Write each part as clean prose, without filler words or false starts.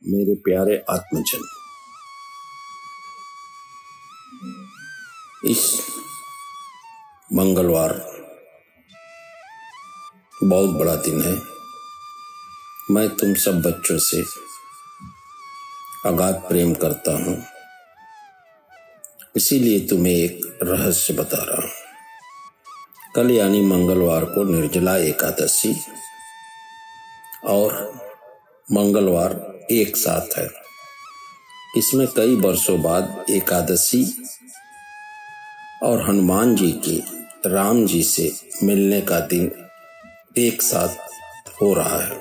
मेरे प्यारे आत्मजन, इस मंगलवार बहुत बड़ा दिन है। मैं तुम सब बच्चों से अगाध प्रेम करता हूँ, इसीलिए तुम्हें एक रहस्य बता रहा हूँ। कल यानी मंगलवार को निर्जला एकादशी और मंगलवार एक साथ है। इसमें कई वर्षों बाद एकादशी और हनुमान जी के राम जी से मिलने का दिन एक साथ हो रहा है।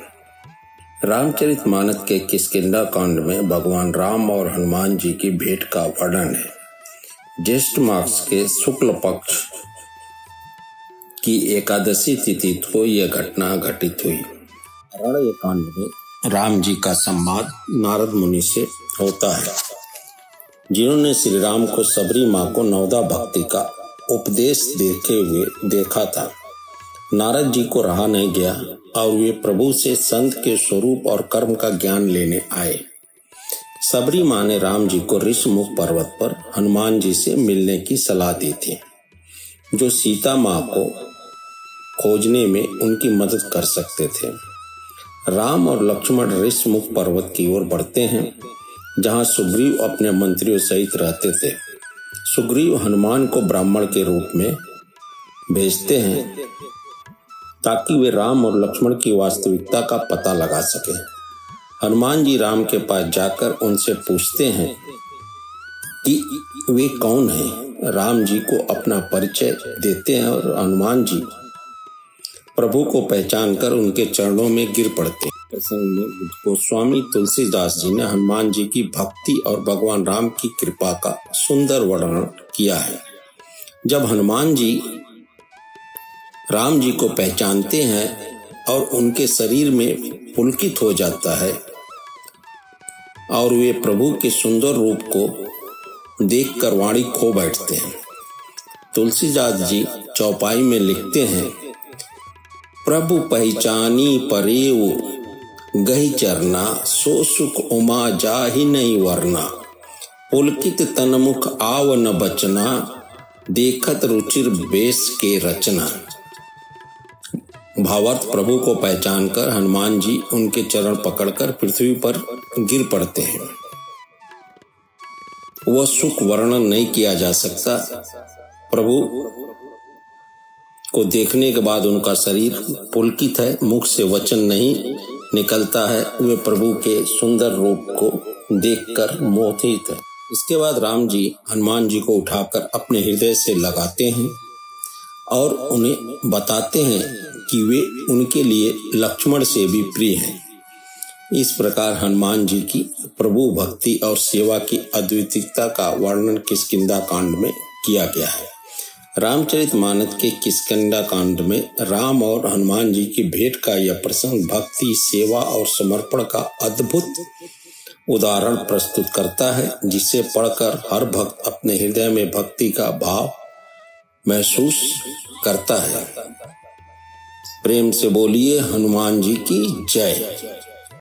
रामचरितमानस के किष्किंधा कांड में भगवान राम और हनुमान जी की भेंट का वर्णन है। ज्येष्ठ मास के शुक्ल पक्ष की एकादशी तिथि को यह घटना घटित हुई। अरण्य कांड में राम जी का संवाद नारद मुनि से होता है, जिन्होंने श्री राम को सबरी माँ को नवदा भक्ति का उपदेश देते हुए देखा था। नारद जी को रहा नहीं गया और वे प्रभु से संत के स्वरूप और कर्म का ज्ञान लेने आए। सबरी माँ ने राम जी को ऋषमुख पर्वत पर हनुमान जी से मिलने की सलाह दी थी, जो सीता माँ को खोजने में उनकी मदद कर सकते थे। राम और लक्ष्मण ऋषमुख पर्वत की ओर बढ़ते हैं, जहां सुग्रीव अपने मंत्रियों सहित रहते थे। सुग्रीव हनुमान को ब्राह्मण के रूप में भेजते हैं ताकि वे राम और लक्ष्मण की वास्तविकता का पता लगा सके। हनुमान जी राम के पास जाकर उनसे पूछते हैं कि वे कौन हैं। राम जी को अपना परिचय देते हैं और हनुमान जी प्रभु को पहचान कर उनके चरणों में गिर पड़ते हैं। प्रसंग में गोस्वामी तुलसीदास जी ने हनुमान जी की भक्ति और भगवान राम की कृपा का सुंदर वर्णन किया है। जब हनुमान जी राम जी को पहचानते हैं और उनके शरीर में पुलकित हो जाता है और वे प्रभु के सुंदर रूप को देखकर वाणी खो बैठते हैं। तुलसीदास जी चौपाई में लिखते हैं, प्रभु पहचानी परेव गही चरना, सो सुख उमा जाहि नहीं वरना। पुलकित तनमुख आव न बचना, देखत रुचिर बेस के रचना। भावार्थ, प्रभु को पहचानकर हनुमान जी उनके चरण पकड़कर पृथ्वी पर गिर पड़ते हैं। वह सुख वर्णन नहीं किया जा सकता। प्रभु को देखने के बाद उनका शरीर पुलकित है, मुख से वचन नहीं निकलता है। वे प्रभु के सुंदर रूप को देखकर मोहित है। इसके बाद राम जी हनुमान जी को उठाकर अपने हृदय से लगाते हैं और उन्हें बताते हैं कि वे उनके लिए लक्ष्मण से भी प्रिय हैं। इस प्रकार हनुमान जी की प्रभु भक्ति और सेवा की अद्वितीयता का वर्णन किष्किंधा कांड में किया गया है। रामचरितमानस के किष्किंधा कांड में राम और हनुमान जी की भेंट का यह प्रसंग भक्ति, सेवा और समर्पण का अद्भुत उदाहरण प्रस्तुत करता है, जिसे पढ़कर हर भक्त अपने हृदय में भक्ति का भाव महसूस करता है। प्रेम से बोलिए हनुमान जी की जय।